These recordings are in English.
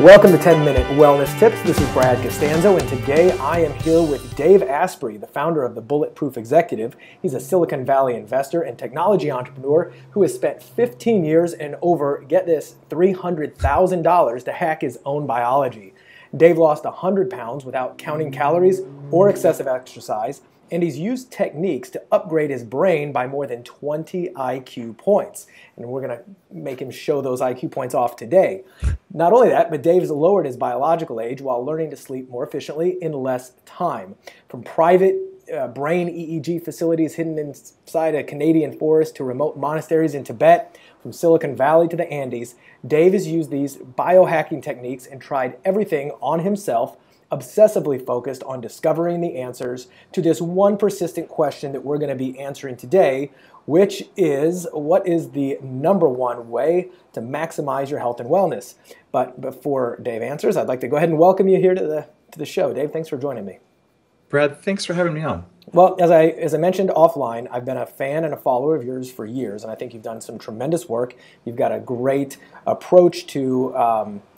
Welcome to 10-Minute Wellness Tips. This is Brad Costanzo, and today I am here with Dave Asprey, the founder of the Bulletproof Executive. He's a Silicon Valley investor and technology entrepreneur who has spent 15 years and over, get this, $300,000 to hack his own biology. Dave lost 100 pounds without counting calories or excessive exercise, and he's used techniques to upgrade his brain by more than 20 IQ points. And we're going to make him show those IQ points off today. Not only that, but Dave's lowered his biological age while learning to sleep more efficiently in less time. From private brain EEG facilities hidden inside a Canadian forest to remote monasteries in Tibet, from Silicon Valley to the Andes, Dave has used these biohacking techniques and tried everything on himself, obsessively focused on discovering the answers to this one persistent question that we're going to be answering today, which is, what is the number one way to maximize your health and wellness? But before Dave answers, I'd like to go ahead and welcome you here to the show. Dave, thanks for joining me. Brad, thanks for having me on. Well, as I mentioned offline, I've been a fan and a follower of yours for years, and I think you've done some tremendous work. You've got a great approach to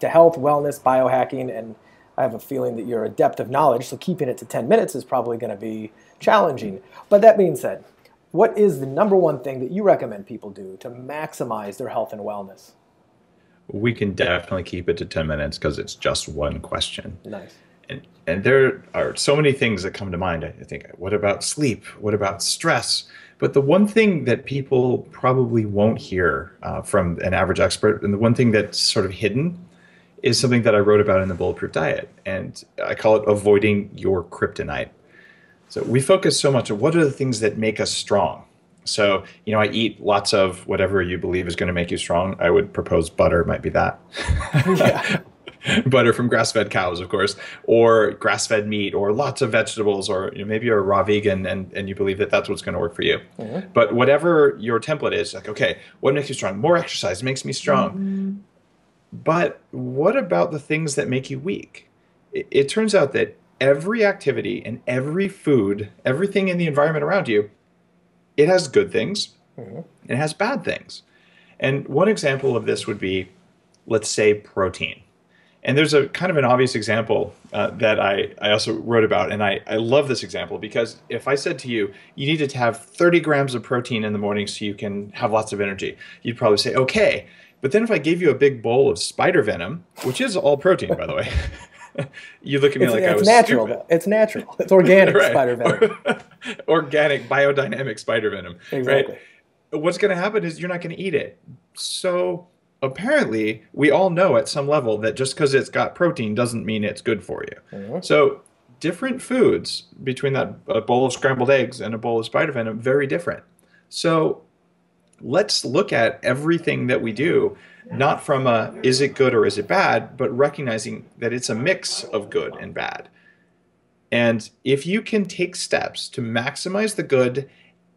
health, wellness, biohacking, and I have a feeling that you're a depth of knowledge, so keeping it to 10 minutes is probably going to be challenging. But that being said, what is the number one thing that you recommend people do to maximize their health and wellness? We can definitely keep it to 10 minutes because it's just one question. Nice. And there are so many things that come to mind. I think, what about sleep? What about stress? But the one thing that people probably won't hear from an average expert, and the one thing that's sort of hidden, is something that I wrote about in the Bulletproof Diet. And I call it avoiding your kryptonite. So we focus so much on what are the things that make us strong. So, I eat lots of whatever you believe is going to make you strong. I would propose butter might be that. Yeah. Butter from grass-fed cows, of course, or grass-fed meat, or lots of vegetables, or maybe you're a raw vegan and you believe that that's what's going to work for you. Mm-hmm. But whatever your template is, like, okay, what makes you strong? More exercise makes me strong. Mm-hmm. But what about the things that make you weak? It turns out that every activity and every food, everything in the environment around you, it has good things, mm-hmm. and it has bad things. And one example of this would be, let's say, protein. And there's a kind of an obvious example that I also wrote about, and I love this example because if I said to you, you need to have 30 grams of protein in the morning so you can have lots of energy, you'd probably say, okay. But then if I gave you a big bowl of spider venom, which is all protein, by the way, you look at me like I was natural. stupid. It's natural. It's organic Right. spider venom. Organic, biodynamic spider venom. Exactly. Right? What's going to happen is you're not going to eat it. So apparently, we all know at some level that just because it's got protein doesn't mean it's good for you. Mm-hmm. So different foods between a bowl of scrambled eggs and a bowl of spider venom, very different. So let's look at everything that we do, not from a, is it good or is it bad, but recognizing that it's a mix of good and bad. And if you can take steps to maximize the good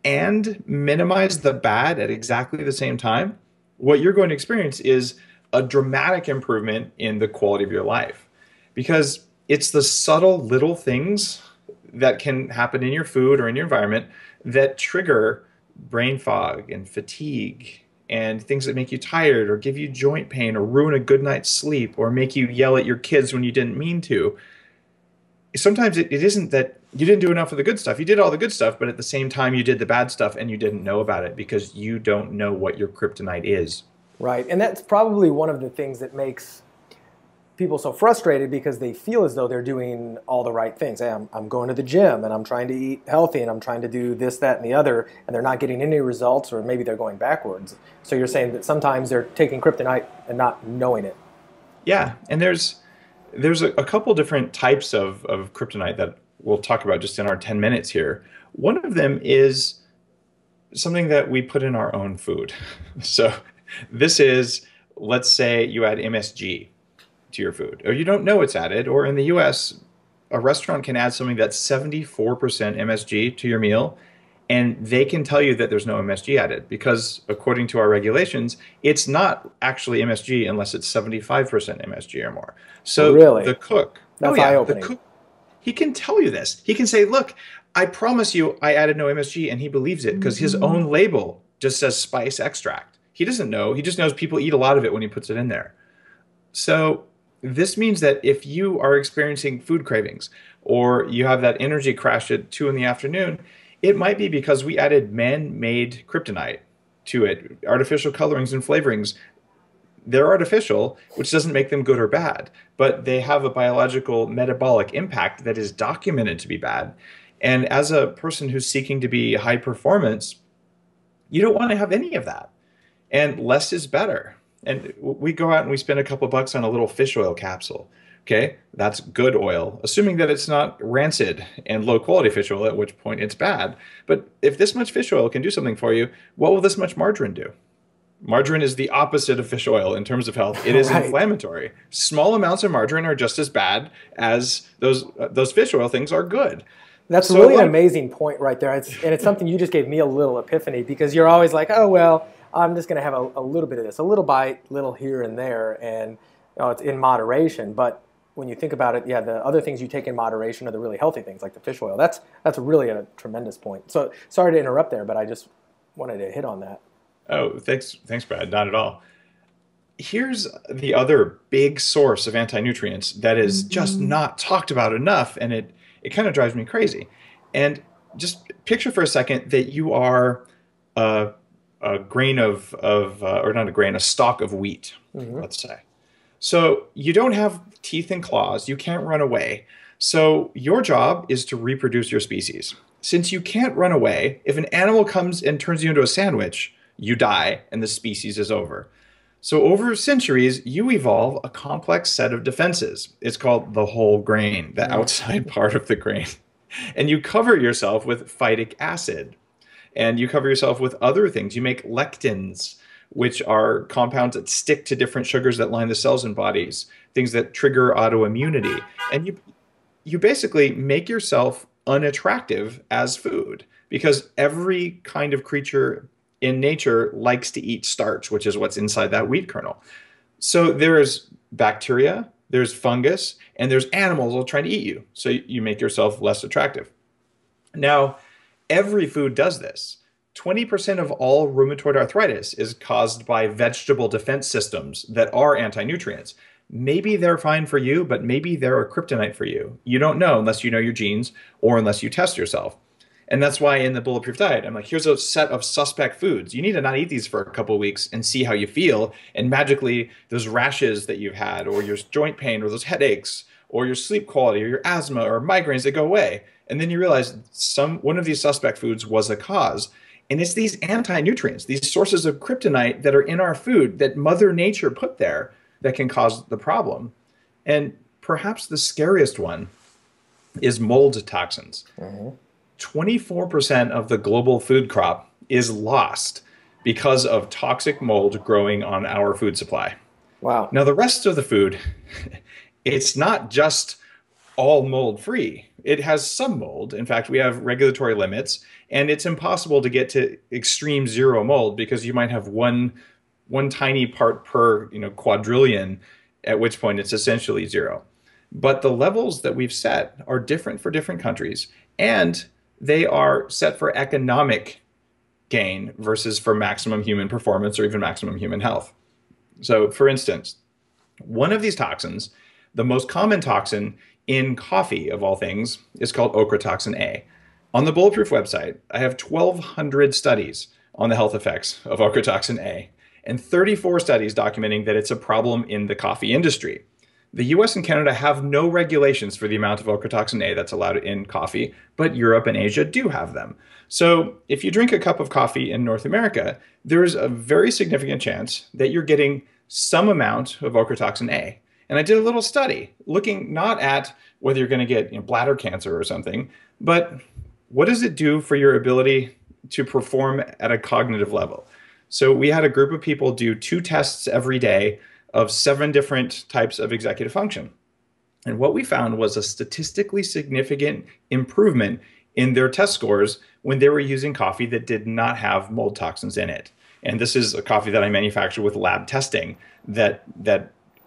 and minimize the bad at exactly the same time, what you're going to experience is a dramatic improvement in the quality of your life. Because it's the subtle little things that can happen in your food or in your environment that trigger brain fog and fatigue and things that make you tired or give you joint pain or ruin a good night's sleep or make you yell at your kids when you didn't mean to. Sometimes it isn't that you didn't do enough of the good stuff. You did all the good stuff, but at the same time you did the bad stuff and you didn't know about it because you don't know what your kryptonite is. Right, and that's probably one of the things that makes people so frustrated because they feel as though they're doing all the right things. Hey, I'm going to the gym and I'm trying to eat healthy and I'm trying to do this, that, and the other, and they're not getting any results, or maybe they're going backwards. So you're saying that sometimes they're taking kryptonite and not knowing it. Yeah, and there's a couple different types of kryptonite that we'll talk about just in our 10 minutes here. One of them is something that we put in our own food. So this is, let's say you add MSG to your food, or you don't know it's added, or in the US, a restaurant can add something that's 74% MSG to your meal, and they can tell you that there's no MSG added because according to our regulations, it's not actually MSG unless it's 75% MSG or more. So really? The cook, that's eye-opening. The cook, he can tell you this. He can say, look, I promise you I added no MSG, and he believes it because his own label just says spice extract. He doesn't know. He just knows people eat a lot of it when he puts it in there. So This means that if you are experiencing food cravings or you have that energy crash at 2 in the afternoon, it might be because we added man-made kryptonite to it, artificial colorings and flavorings. They're artificial, which doesn't make them good or bad, but they have a biological metabolic impact that is documented to be bad. And as a person who's seeking to be high performance, you don't want to have any of that. And less is better. And we go out and we spend a couple bucks on a little fish oil capsule. Okay, that's good oil, assuming that it's not rancid and low quality fish oil, at which point it's bad. But if this much fish oil can do something for you, what will this much margarine do? Margarine is the opposite of fish oil in terms of health. It is Right. inflammatory. Small amounts of margarine are just as bad as those fish oil things are good. That's So really an amazing point right there. And it's something you just gave me a little epiphany, because you're always like, oh, well, I'm just going to have a little bit of this, a little bite, little here and there, and it's in moderation. But when you think about it, yeah, the other things you take in moderation are the really healthy things, like the fish oil. That's really a tremendous point. So sorry to interrupt there, but I just wanted to hit on that. Oh, thanks, Brad. Not at all. Here's the other big source of anti-nutrients that is just not talked about enough, and it kind of drives me crazy. And just picture for a second that you are a, a grain or not a grain, a stalk of wheat, let's say. So you don't have teeth and claws, you can't run away. So your job is to reproduce your species. Since you can't run away, if an animal comes and turns you into a sandwich, you die and the species is over. So over centuries, you evolve a complex set of defenses. It's called the whole grain, the outside part of the grain. And you cover yourself with phytic acid. And you cover yourself with other things. You make lectins, which are compounds that stick to different sugars that line the cells in bodies, things that trigger autoimmunity. And you basically make yourself unattractive as food, because every kind of creature in nature likes to eat starch, which is what's inside that wheat kernel. So there's bacteria, there's fungus, and there's animals all trying to eat you. So you make yourself less attractive. Now, every food does this. 20% of all rheumatoid arthritis is caused by vegetable defense systems that are anti-nutrients. Maybe they're fine for you, but maybe they're a kryptonite for you. You don't know unless you know your genes or unless you test yourself. And that's why in the Bulletproof Diet, I'm like, here's a set of suspect foods. You need to not eat these for a couple of weeks and see how you feel. And magically, those rashes that you've had, or your joint pain, or those headaches, or your sleep quality, or your asthma, or migraines, they go away. And then you realize one of these suspect foods was a cause. And it's these anti-nutrients, these sources of kryptonite that are in our food that Mother Nature put there that can cause the problem. And perhaps the scariest one is mold toxins. 24% of the global food crop is lost because of toxic mold growing on our food supply. Wow. Now, the rest of the food, it's not just all mold free. It has some mold. In fact, we have regulatory limits, and it's impossible to get to extreme zero mold because you might have one tiny part per quadrillion, at which point it's essentially zero. But the levels that we've set are different for different countries, and they are set for economic gain versus for maximum human performance or even maximum human health. So, for instance, one of these toxins, the most common toxin in coffee of all things, is called ochratoxin A. On the Bulletproof website, I have 1,200 studies on the health effects of ochratoxin A and 34 studies documenting that it's a problem in the coffee industry. The US and Canada have no regulations for the amount of ochratoxin A that's allowed in coffee, but Europe and Asia do have them. So if you drink a cup of coffee in North America, there's a very significant chance that you're getting some amount of ochratoxin A. And I did a little study looking not at whether you're going to get bladder cancer or something, but what does it do for your ability to perform at a cognitive level? So we had a group of people do 2 tests every day of 7 different types of executive function. And what we found was a statistically significant improvement in their test scores when they were using coffee that did not have mold toxins in it. And this is a coffee that I manufacture with lab testing that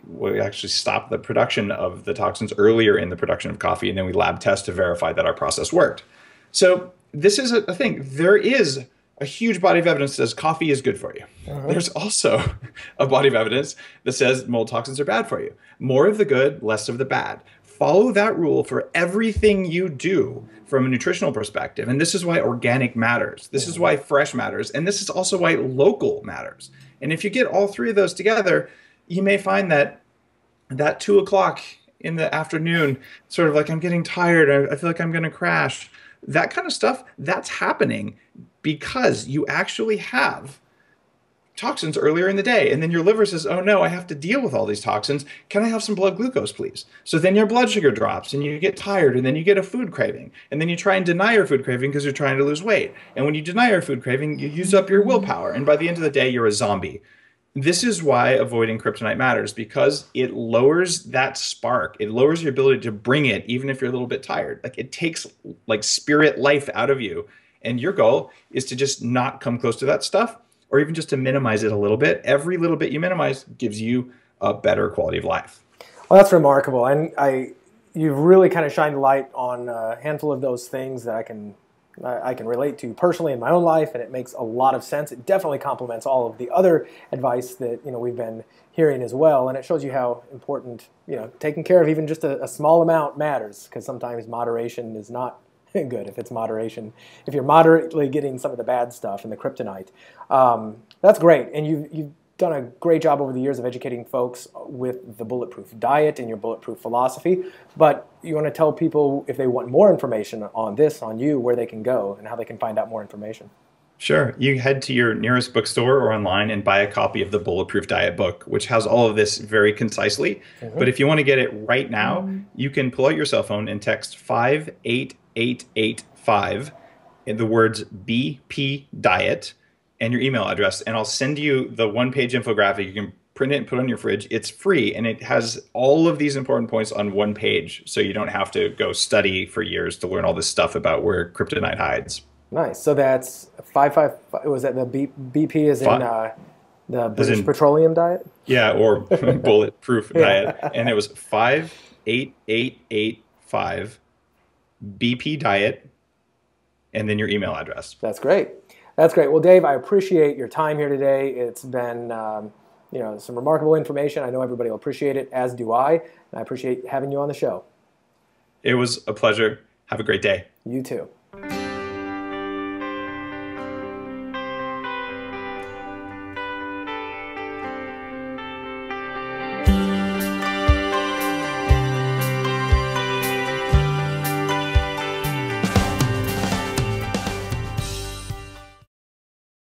we actually stop the production of the toxins earlier in the production of coffee, and then we lab test to verify that our process worked. So this is a thing. There is a huge body of evidence says coffee is good for you. Mhm. There's also a body of evidence that says mold toxins are bad for you. More of the good, less of the bad. Follow that rule for everything you do from a nutritional perspective. And this is why organic matters. This is Mhm. why fresh matters. And this is also why local matters. And if you get all three of those together, you may find that 2 o'clock in the afternoon, sort of like I'm getting tired, I feel like I'm going to crash. That kind of stuff, that's happening because you actually have toxins earlier in the day. And then your liver says, oh no, I have to deal with all these toxins. Can I have some blood glucose, please? So then your blood sugar drops and you get tired and then you get a food craving. And then you try and deny your food craving because you're trying to lose weight. And when you deny your food craving, you use up your willpower. And by the end of the day, you're a zombie. This is why avoiding kryptonite matters, because it lowers that spark. It lowers your ability to bring it, even if you're a little bit tired. Like it takes like spirit life out of you. And your goal is to just not come close to that stuff, or even just to minimize it a little bit. Every little bit you minimize gives you a better quality of life. Well, that's remarkable, and you've really kind of shined light on a handful of those things that I can relate to personally in my own life, and it makes a lot of sense. It definitely complements all of the other advice that we've been hearing as well, and it shows you how important taking care of even just a small amount matters, because sometimes moderation is not good if you're moderately getting some of the bad stuff and the kryptonite. That's great, and you've done a great job over the years of educating folks with the bulletproof diet and your bulletproof philosophy. But you want to tell people, if they want more information on this, on you, where they can go and how they can find out more information. Sure. You head to your nearest bookstore or online and buy a copy of the Bulletproof Diet book, which has all of this very concisely. But if you want to get it right now, you can pull out your cell phone and text 58885 in the words BP Diet and your email address, and I'll send you the one-page infographic. You can print it and put it on your fridge. It's free, and it has all of these important points on one page, so you don't have to go study for years to learn all this stuff about where kryptonite hides. Nice. So that's 555. Was that the BP is in the As British in, Petroleum diet? yeah, or bulletproof diet. Yeah. And it was 58885 BP diet, and then your email address. That's great. That's great. Well, Dave, I appreciate your time here today. It's been some remarkable information. I know everybody will appreciate it, as do I. And I appreciate having you on the show. It was a pleasure. Have a great day. You too.